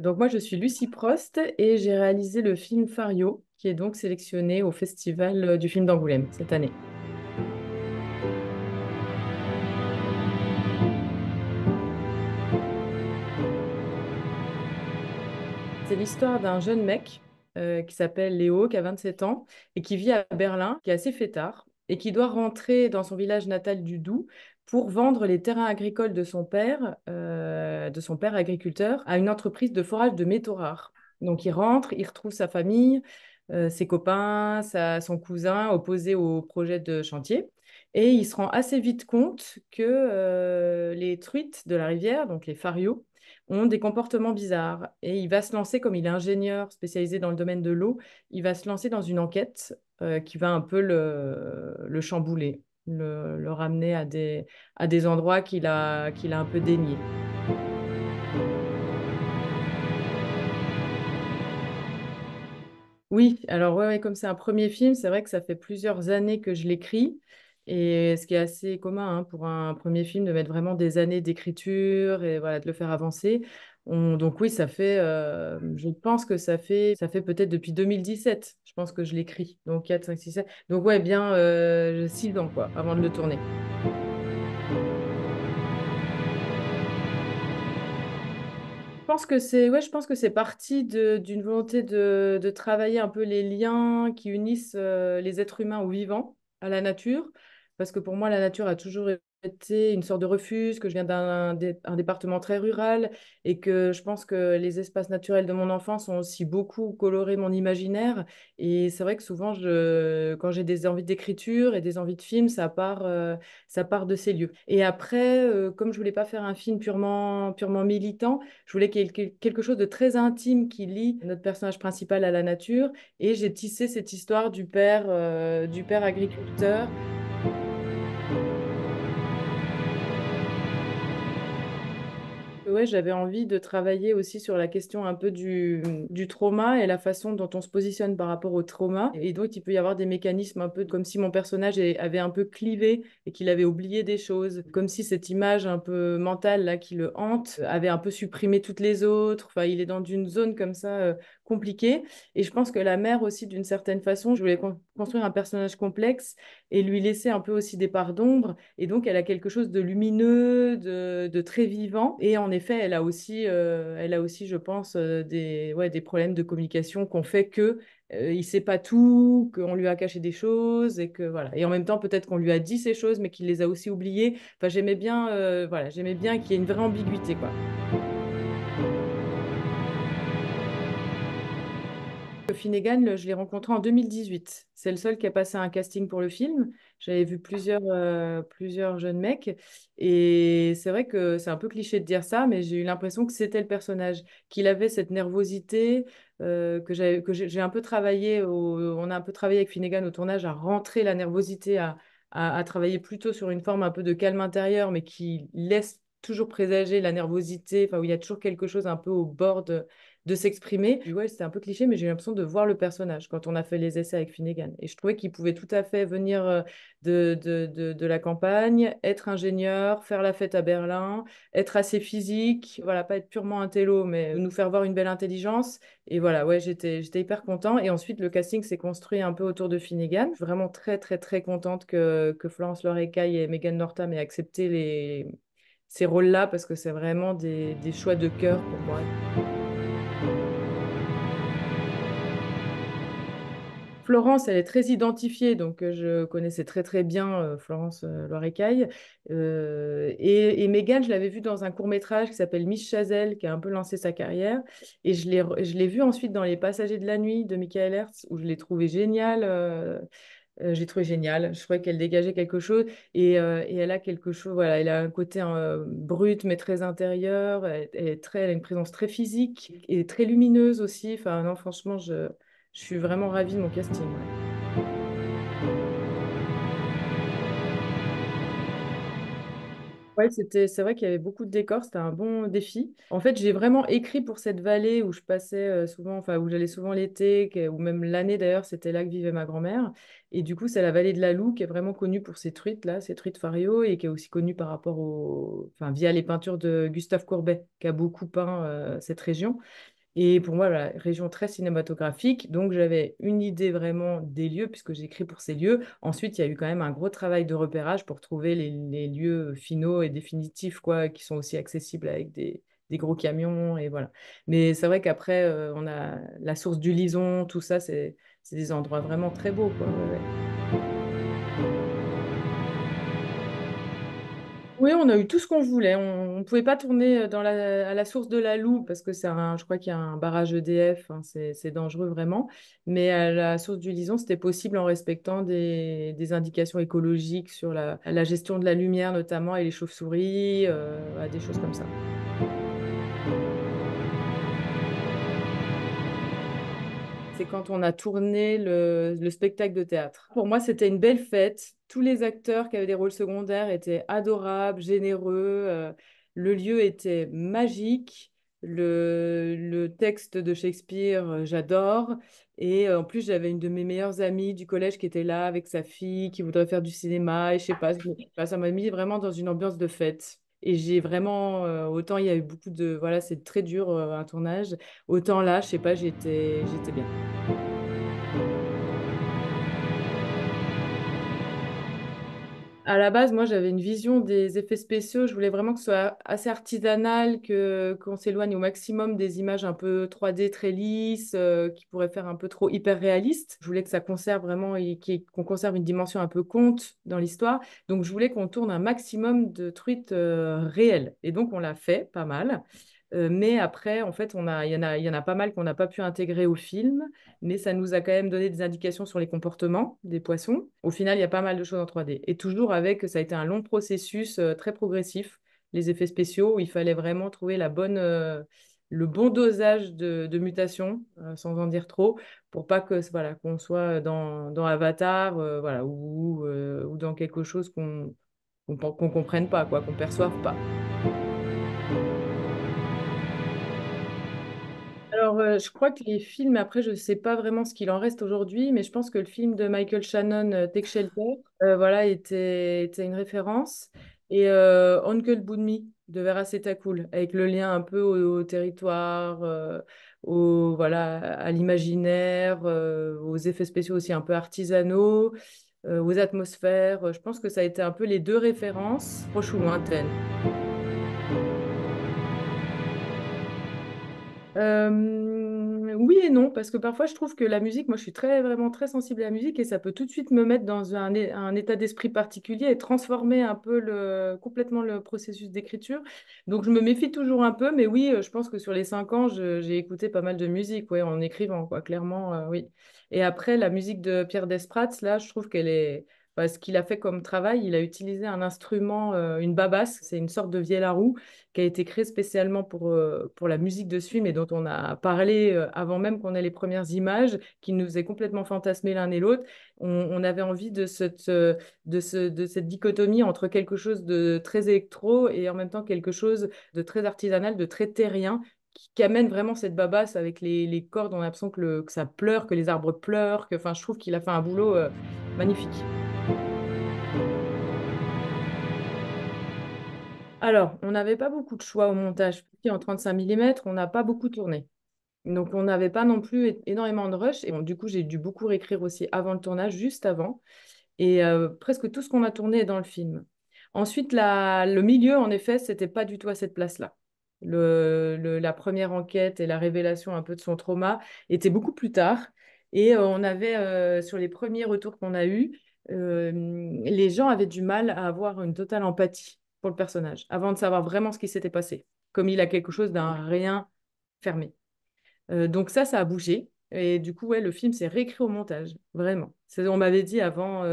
Donc moi, je suis Lucie Prost et j'ai réalisé le film Fario, qui est donc sélectionné au Festival du film d'Angoulême cette année. C'est l'histoire d'un jeune mec qui s'appelle Léo, qui a 27 ans et qui vit à Berlin, qui est assez fêtard et qui doit rentrer dans son village natal du Doubs pour vendre les terrains agricoles de son père agriculteur, à une entreprise de forage de métaux rares. Donc il rentre, il retrouve sa famille, ses copains, son cousin opposé au projet de chantier. Et il se rend assez vite compte que les truites de la rivière, donc les farios, ont des comportements bizarres. Et il va se lancer, comme il est ingénieur spécialisé dans le domaine de l'eau, il va se lancer dans une enquête qui va un peu le chambouler, le ramener à des endroits qu'il a un peu déniés. Oui, alors ouais, comme c'est un premier film, c'est vrai que ça fait plusieurs années que je l'écris. Et ce qui est assez commun pour un premier film, de mettre vraiment des années d'écriture et voilà, de le faire avancer. Donc oui, je pense que ça fait peut-être depuis 2017, je pense que je l'écris. Donc 4, 5, 6, 7. Donc ouais, bien 6 ans quoi, avant de le tourner. Je pense que c'est parti d'une volonté de travailler un peu les liens qui unissent les êtres humains aux vivants, à la nature, parce que pour moi, la nature a toujours été une sorte de refuge, que je viens un département très rural et que je pense que les espaces naturels de mon enfance ont aussi beaucoup coloré mon imaginaire. Et c'est vrai que souvent, quand j'ai des envies d'écriture et des envies de film, ça part de ces lieux. Et après, comme je voulais pas faire un film purement militant, je voulais qu'il y ait quelque chose de très intime qui lie notre personnage principal à la nature. Et j'ai tissé cette histoire du père agriculteur. Ouais, j'avais envie de travailler aussi sur la question un peu du trauma et la façon dont on se positionne par rapport au trauma. Et donc, il peut y avoir des mécanismes un peu comme si mon personnage avait un peu clivé et qu'il avait oublié des choses, comme si cette image un peu mentale là qui le hante avait un peu supprimé toutes les autres. Enfin, il est dans une zone comme ça compliquée. Et je pense que la mère aussi, d'une certaine façon, je voulais construire un personnage complexe et lui laisser un peu aussi des parts d'ombre. Et donc, elle a quelque chose de lumineux, de très vivant. Et en effet, elle a aussi, je pense, ouais, des problèmes de communication qu'on fait que il sait pas tout, qu'on lui a caché des choses et que voilà. Et en même temps, peut-être qu'on lui a dit ces choses, mais qu'il les a aussi oubliées. Enfin, voilà, j'aimais bien qu'il y ait une vraie ambiguïté, quoi. Finnegan, je l'ai rencontré en 2018. C'est le seul qui a passé un casting pour le film. J'avais vu plusieurs jeunes mecs. Et c'est vrai que c'est un peu cliché de dire ça, mais j'ai eu l'impression que c'était le personnage, qu'il avait cette nervosité, que j'ai un peu on a un peu travaillé avec Finnegan au tournage à rentrer la nervosité, à travailler plutôt sur une forme un peu de calme intérieur, mais qui laisse toujours présager la nervosité, enfin, où il y a toujours quelque chose un peu au bord de s'exprimer. Puis ouais, c'était un peu cliché, mais j'ai eu l'impression de voir le personnage quand on a fait les essais avec Finnegan. Et je trouvais qu'il pouvait tout à fait venir de la campagne, être ingénieur, faire la fête à Berlin, être assez physique, voilà, pas être purement un télo, mais nous faire voir une belle intelligence. Et voilà, ouais, j'étais hyper content. Et ensuite, le casting s'est construit un peu autour de Finnegan. Je suis vraiment très, très, très contente que Florence Laure-Écaille et Megan Northam aient accepté ces rôles-là parce que c'est vraiment des choix de cœur pour moi. Florence, elle est très identifiée, donc je connaissais très très bien Florence Loirecaille. Et Mégane, je l'avais vue dans un court-métrage qui s'appelle Miss Chazelle, qui a un peu lancé sa carrière. Et je l'ai vue ensuite dans Les Passagers de la nuit de Michael Hertz, où je l'ai trouvée géniale. J'ai trouvé géniale. Je trouvais qu'elle dégageait quelque chose et elle a quelque chose. Voilà, elle a un côté brut mais très intérieur. Elle a une présence très physique et très lumineuse aussi. Enfin, non, franchement, je suis vraiment ravie de mon casting. Ouais. Ouais, c'est vrai qu'il y avait beaucoup de décors, c'était un bon défi. En fait, j'ai vraiment écrit pour cette vallée où je passais souvent, enfin, où j'allais souvent l'été, ou même l'année d'ailleurs, c'était là que vivait ma grand-mère. Et du coup, c'est la vallée de la Loue qui est vraiment connue pour ses truites, là, ses truites Fario, et qui est aussi connue par rapport enfin, via les peintures de Gustave Courbet, qui a beaucoup peint cette région. Et pour moi, la région très cinématographique, donc j'avais une idée vraiment des lieux, puisque j'écris pour ces lieux. Ensuite, il y a eu quand même un gros travail de repérage pour trouver les lieux finaux et définitifs, quoi, qui sont aussi accessibles avec des gros camions, et voilà. Mais c'est vrai qu'après, on a la source du Lison, tout ça, c'est des endroits vraiment très beaux, quoi. Ouais, ouais. Oui, on a eu tout ce qu'on voulait. On ne pouvait pas tourner à la source de la Loue parce que je crois qu'il y a un barrage EDF, hein, c'est dangereux vraiment. Mais à la source du Lison, c'était possible en respectant des indications écologiques sur la gestion de la lumière notamment et les chauves-souris, voilà, des choses comme ça. C'est quand on a tourné le spectacle de théâtre. Pour moi, c'était une belle fête. Tous les acteurs qui avaient des rôles secondaires étaient adorables, généreux. Le lieu était magique. Le texte de Shakespeare, j'adore. Et en plus, j'avais une de mes meilleures amies du collège qui était là avec sa fille, qui voudrait faire du cinéma. Et je sais pas, ça m'a mis vraiment dans une ambiance de fête. Et j'ai vraiment, autant il y a eu beaucoup de, voilà, c'est très dur un tournage, autant là, je sais pas, j'étais bien. À la base, moi, j'avais une vision des effets spéciaux. Je voulais vraiment que ce soit assez artisanal, qu'on s'éloigne au maximum des images un peu 3D très lisses, qui pourraient faire un peu trop hyper réaliste. Je voulais que ça conserve vraiment, qu'on conserve une dimension un peu conte dans l'histoire. Donc, je voulais qu'on tourne un maximum de trucs réels. Et donc, on l'a fait, pas mal. Mais après, en fait, il y en a pas mal qu'on n'a pas pu intégrer au film, mais ça nous a quand même donné des indications sur les comportements des poissons. Au final, il y a pas mal de choses en 3D. Et toujours avec, ça a été un long processus très progressif, les effets spéciaux, où il fallait vraiment trouver le bon dosage de mutation, sans en dire trop, pour pas que, voilà, qu'on soit dans Avatar, voilà, ou dans quelque chose qu'on comprenne pas, quoi, qu'on perçoive pas. Alors, je crois que les films, après, je ne sais pas vraiment ce qu'il en reste aujourd'hui, mais je pense que le film de Michael Shannon, Take Shelter, voilà, était une référence. Et Uncle Boonmee de Vera Cool, avec le lien un peu au territoire, voilà, à l'imaginaire, aux effets spéciaux aussi un peu artisanaux, aux atmosphères. Je pense que ça a été un peu les deux références, proches ou lointaines. Oui et non, parce que parfois je trouve que la musique, moi je suis vraiment très sensible à la musique et ça peut tout de suite me mettre dans un état d'esprit particulier et transformer un peu complètement le processus d'écriture. Donc je me méfie toujours un peu, mais oui, je pense que sur les 5 ans, j'ai écouté pas mal de musique, ouais, en écrivant, quoi, clairement, oui. Et après, la musique de Pierre Desprats, là, je trouve qu'elle est. Ce qu'il a fait comme travail, il a utilisé un instrument, une babasse, c'est une sorte de vielle à roue qui a été créé spécialement pour la musique de ce film et dont on a parlé avant même qu'on ait les premières images, qui nous faisait complètement fantasmer l'un et l'autre. On avait envie de cette dichotomie entre quelque chose de très électro et en même temps quelque chose de très artisanal, de très terrien, qui amène vraiment cette babasse avec les cordes. On a l'impression que ça pleure, que les arbres pleurent. Enfin, je trouve qu'il a fait un boulot magnifique. Alors, on n'avait pas beaucoup de choix au montage. En 35 mm, on n'a pas beaucoup tourné. Donc, on n'avait pas non plus énormément de rush. Et bon, du coup, j'ai dû beaucoup réécrire aussi avant le tournage, juste avant. Et presque tout ce qu'on a tourné est dans le film. Ensuite, le milieu, en effet, c'était pas du tout à cette place-là. La première enquête et la révélation un peu de son trauma était beaucoup plus tard. Et on avait, sur les premiers retours qu'on a eus, les gens avaient du mal à avoir une totale empathie pour le personnage, avant de savoir vraiment ce qui s'était passé, comme il a quelque chose d'un rien fermé. Donc ça a bougé. Et du coup, ouais, le film s'est réécrit au montage, vraiment. On m'avait dit avant,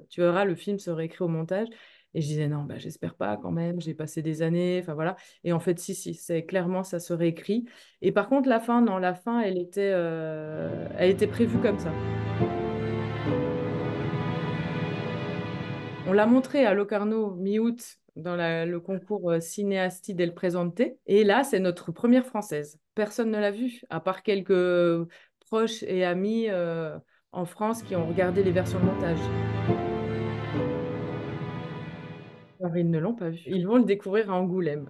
tu verras, le film se réécrit au montage. Et je disais, non, bah, j'espère pas quand même, j'ai passé des années, enfin voilà. Et en fait, si, c'est clairement, ça se réécrit. Et par contre, la fin, non, la fin, elle était prévue comme ça. On l'a montré à Locarno mi-août dans le concours Cineasti del Presente. Et là, c'est notre première française. Personne ne l'a vue, à part quelques proches et amis en France qui ont regardé les versions de montage. Alors, ils ne l'ont pas vu. Ils vont le découvrir à Angoulême.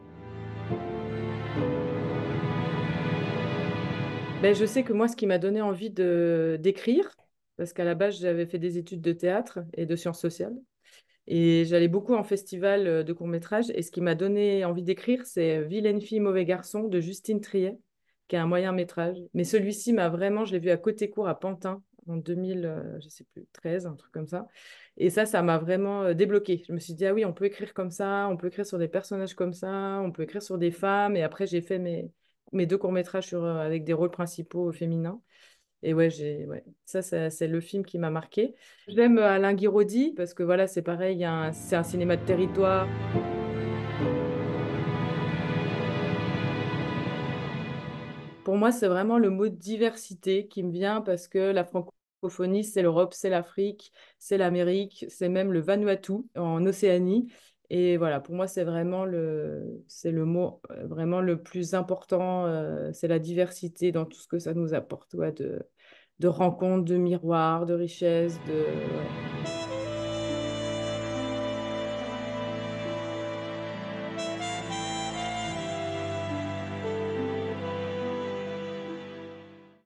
Ben, je sais que moi, ce qui m'a donné envie d'écrire, parce qu'à la base, j'avais fait des études de théâtre et de sciences sociales. Et j'allais beaucoup en festival de court-métrage. Et ce qui m'a donné envie d'écrire, c'est Vilaine fille, mauvais garçon de Justine Triet, qui est un moyen-métrage. Mais celui-ci m'a vraiment, je l'ai vu à Côté Court à Pantin en 2000, je sais plus, 13, un truc comme ça. Et ça m'a vraiment débloqué. Je me suis dit, ah oui, on peut écrire comme ça, on peut écrire sur des personnages comme ça, on peut écrire sur des femmes. Et après, j'ai fait mes deux courts-métrages avec des rôles principaux féminins. Et ouais, c'est le film qui m'a marqué. J'aime Alain Guiraudy parce que voilà, c'est pareil, c'est un cinéma de territoire. Pour moi, c'est vraiment le mot diversité qui me vient parce que la francophonie, c'est l'Europe, c'est l'Afrique, c'est l'Amérique, c'est même le Vanuatu en Océanie. Et voilà, pour moi, c'est le mot vraiment le plus important. C'est la diversité dans tout ce que ça nous apporte, ouais, de rencontres, de miroirs, de richesses, ouais.